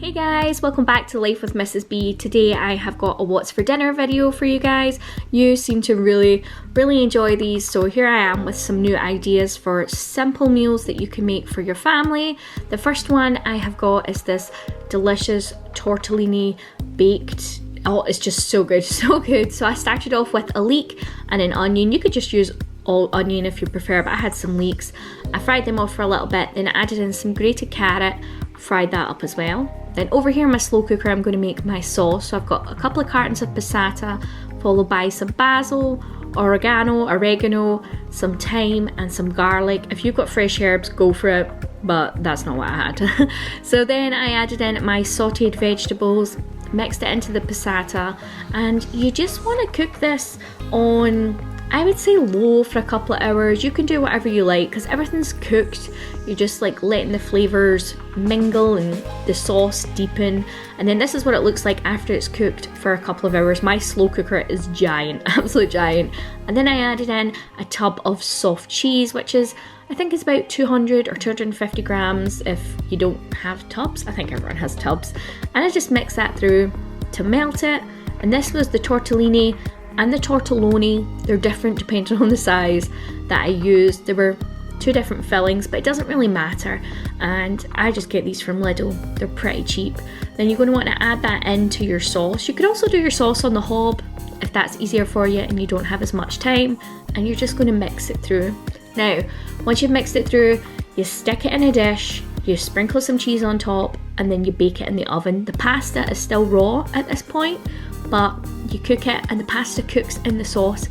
Hey guys, welcome back to Life with Mrs. B. Today I have got a what's for dinner video for you guys. You seem to really enjoy these, so here I am with some new ideas for simple meals that you can make for your family. The first one I have got is this delicious tortellini baked. Oh, it's just so good, so good. So I started off with a leek and an onion. You could just use all onion if you prefer, but I had some leeks. I fried them off for a little bit, then I added in some grated carrot, fried that up as well. Then over here in my slow cooker I'm going to make my sauce. So I've got a couple of cartons of passata, followed by some basil, oregano, some thyme and some garlic. If you've got fresh herbs, go for it, but that's not what I had. So then I added in my sauteed vegetables, mixed it into the passata, and you just want to cook this on, I would say, low for a couple of hours. You can do whatever you like because everything's cooked. You're just like letting the flavors mingle and the sauce deepen. And then this is what it looks like after it's cooked for a couple of hours. My slow cooker is giant, absolute giant. And then I added in a tub of soft cheese, which is, I think it's about 200 or 250 grams if you don't have tubs. I think everyone has tubs. And I just mix that through to melt it. And this was the tortellini and the tortelloni. They're different depending on the size that I used. There were two different fillings, but it doesn't really matter, and I just get these from Lidl. They're pretty cheap. Then you're going to want to add that into your sauce. You could also do your sauce on the hob if that's easier for you and you don't have as much time, and you're just going to mix it through. Now once you've mixed it through, you stick it in a dish, you sprinkle some cheese on top, and then you bake it in the oven. The pasta is still raw at this point, but you cook it and the pasta cooks in the sauce.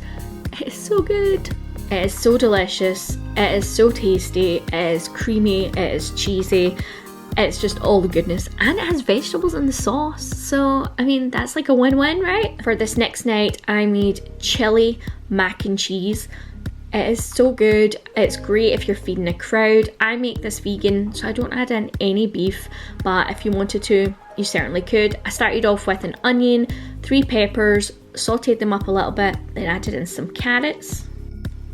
It is so good. It is so delicious, it is so tasty, it is creamy, it is cheesy, it's just all the goodness, and it has vegetables in the sauce, so I mean that's like a win-win, right? For this next night I made chili mac and cheese. It is so good, it's great if you're feeding a crowd. I make this vegan, so I don't add in any beef, but if you wanted to, you certainly could. I started off with an onion, 3 peppers, sauteed them up a little bit, then added in some carrots.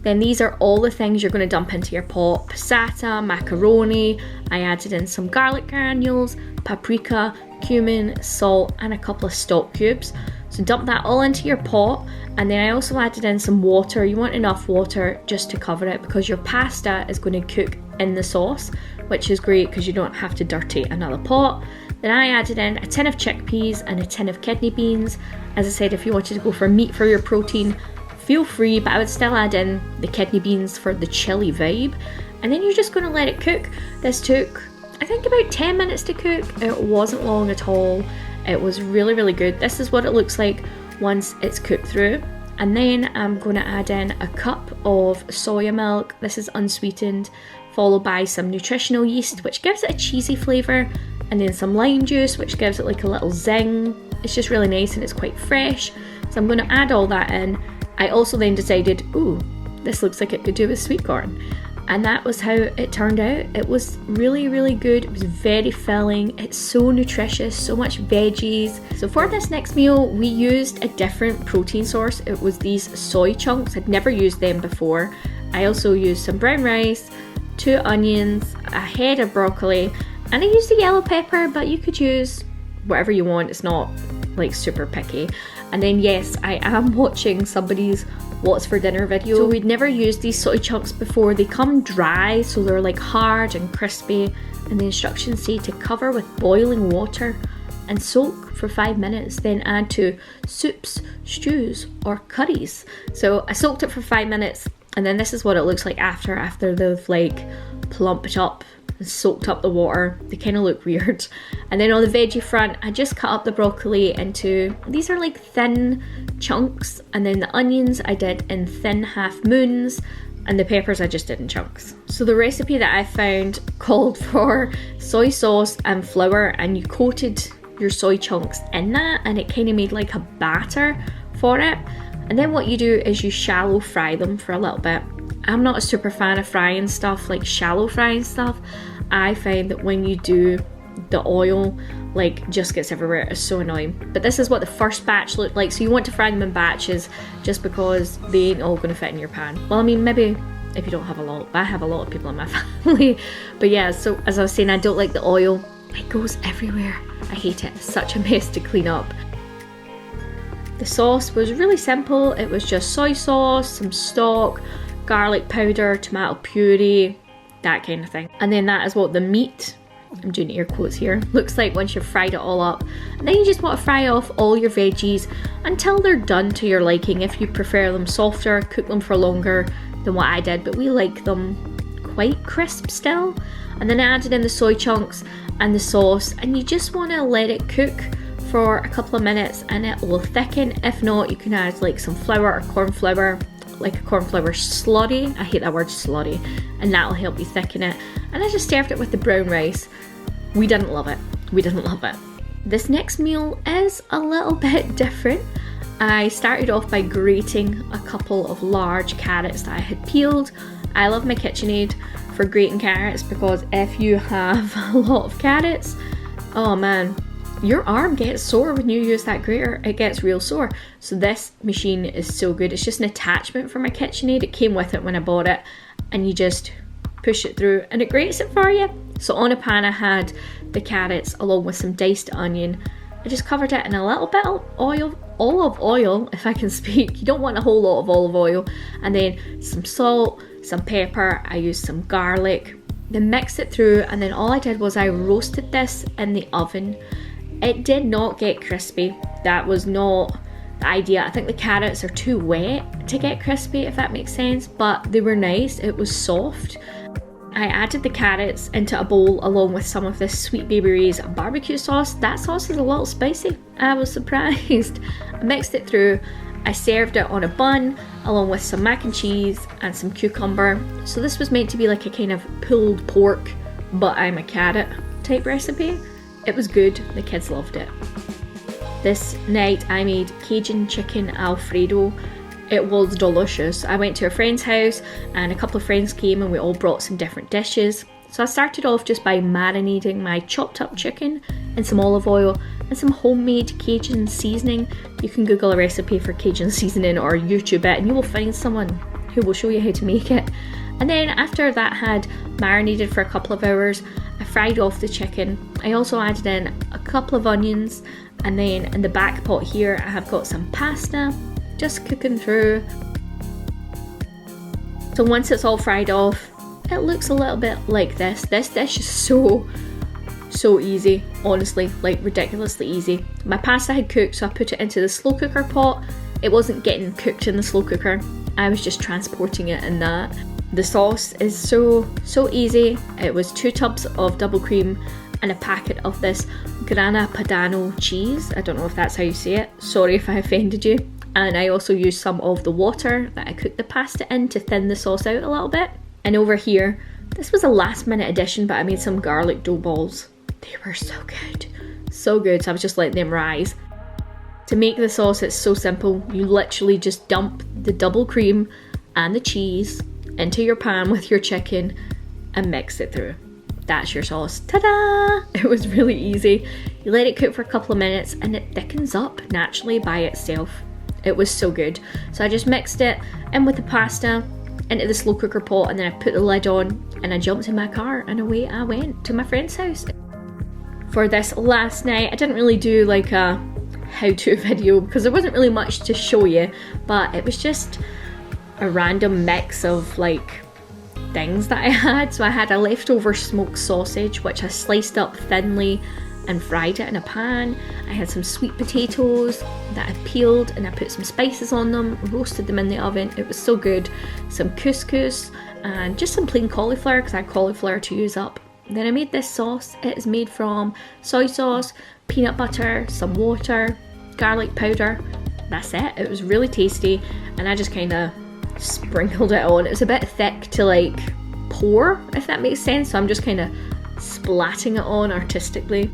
Then these are all the things you're going to dump into your pot. Passata, macaroni, I added in some garlic granules, paprika, cumin, salt, and a couple of stock cubes. So dump that all into your pot, and then I also added in some water. You want enough water just to cover it because your pasta is going to cook in the sauce, which is great because you don't have to dirty another pot. Then I added in a tin of chickpeas and a tin of kidney beans. As I said, if you wanted to go for meat for your protein, feel free, but I would still add in the kidney beans for the chili vibe. And then you're just going to let it cook. This took, I think, about 10 minutes to cook. It wasn't long at all. It was really good. This is what it looks like once it's cooked through. And then I'm going to add in a cup of soya milk. This is unsweetened, followed by some nutritional yeast, which gives it a cheesy flavour, and then some lime juice, which gives it like a little zing. It's just really nice and it's quite fresh. So I'm going to add all that in. I also then decided, ooh, this looks like it could do with sweet corn. And that was how it turned out. It was really good. It was very filling. It's so nutritious, so much veggies. So for this next meal, we used a different protein source. It was these soy chunks. I'd never used them before. I also used some brown rice, 2 onions, a head of broccoli, and I used a yellow pepper, but you could use whatever you want. It's not like super picky. And then yes, I am watching somebody's what's for dinner video. So we'd never used these soy chunks before. They come dry, so they're like hard and crispy, and the instructions say to cover with boiling water and soak for 5 minutes, then add to soups, stews or curries. So I soaked it for 5 minutes, and then this is what it looks like after they've like plumped up and soaked up the water. They kind of look weird. And then on the veggie front, I just cut up the broccoli into, these are like thin chunks, and then the onions I did in thin half moons, and the peppers I just did in chunks. So the recipe that I found called for soy sauce and flour, and you coated your soy chunks in that, and it kind of made like a batter for it. And then what you do is you shallow fry them for a little bit. I'm not a super fan of frying stuff, like shallow frying stuff. I find that when you do, the oil like just gets everywhere. It's so annoying. But this is what the first batch looked like. So you want to fry them in batches just because they ain't all going to fit in your pan. Well, I mean, maybe if you don't have a lot, but I have a lot of people in my family. But yeah, so as I was saying, I don't like the oil It goes everywhere. I hate it. It's such a mess to clean up. The sauce was really simple. It was just soy sauce, some stock, garlic powder, tomato puree, that kind of thing. And then that is what the meat, I'm doing air quotes here, looks like once you've fried it all up. And then you just want to fry off all your veggies until they're done to your liking. If you prefer them softer, cook them for longer than what I did, but we like them quite crisp still. And then I added in the soy chunks and the sauce, and you just want to let it cook for a couple of minutes and it will thicken. If not, you can add like some flour or corn flour, like a corn flour slurry. I hate that word, slurry, and that'll help you thicken it. And I just served it with the brown rice. We didn't love it. We didn't love it. This next meal is a little bit different. I started off by grating a couple of large carrots that I had peeled. I love my KitchenAid for grating carrots because if you have a lot of carrots, oh man, your arm gets sore when you use that grater. It gets real sore. So this machine is so good. It's just an attachment for my KitchenAid. It came with it when I bought it, and you just push it through and it grates it for you. So on a pan I had the carrots along with some diced onion. I just covered it in a little bit of oil, olive oil if I can speak. You don't want a whole lot of olive oil. And then some salt, some pepper. I used some garlic. Then mixed it through, and then all I did was I roasted this in the oven. It did not get crispy. That was not the idea. I think the carrots are too wet to get crispy, if that makes sense, but they were nice. It was soft. I added the carrots into a bowl along with some of this Sweet Baby Ray's barbecue sauce. That sauce is a little spicy. I was surprised. I mixed it through. I served it on a bun along with some mac and cheese and some cucumber. So this was meant to be like a kind of pulled pork, but I'm a carrot type recipe. It was good. The kids loved it. This night I made Cajun chicken alfredo. It was delicious. I went to a friend's house and a couple of friends came and we all brought some different dishes. So I started off just by marinating my chopped up chicken in some olive oil and some homemade Cajun seasoning. You can Google a recipe for Cajun seasoning or YouTube it and you will find someone who will show you how to make it. And then after that had marinated for a couple of hours, I fried off the chicken. I also added in a couple of onions, and then in the back pot here I have got some pasta just cooking through. So once it's all fried off, it looks a little bit like this. This dish is so easy, honestly, like ridiculously easy. My pasta had cooked, so I put it into the slow cooker pot. It wasn't getting cooked in the slow cooker. I was just transporting it in that. The sauce is so easy. It was 2 tubs of double cream and a packet of this Grana Padano cheese. I don't know if that's how you say it. Sorry if I offended you. And I also used some of the water that I cooked the pasta in to thin the sauce out a little bit. And over here, this was a last minute addition, but I made some garlic dough balls. They were so good. So good. So I was just letting them rise. To make the sauce, it's so simple. You literally just dump the double cream and the cheese into your pan with your chicken and mix it through. That's your sauce. Ta-da! It was really easy. You let it cook for a couple of minutes and it thickens up naturally by itself. It was so good. So I just mixed it in with the pasta into the slow cooker pot, and then I put the lid on and I jumped in my car and away I went to my friend's house. For this last night, I didn't really do like a how-to video because there wasn't really much to show you, but it was just a random mix of like things that I had. So I had a leftover smoked sausage which I sliced up thinly and fried it in a pan. I had some sweet potatoes that I peeled and I put some spices on them, roasted them in the oven. It was so good. Some couscous and just some plain cauliflower because I had cauliflower to use up. Then I made this sauce. It is made from soy sauce, peanut butter, some water, garlic powder. That's it. It was really tasty and I just kind of sprinkled it on. It was a bit thick to like pour, if that makes sense, so I'm just kind of splatting it on artistically.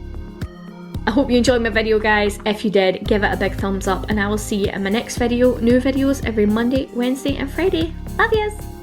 I hope you enjoyed my video, guys. If you did, give it a big thumbs up and I will see you in my next video. New videos every Monday, Wednesday and Friday. Love yous!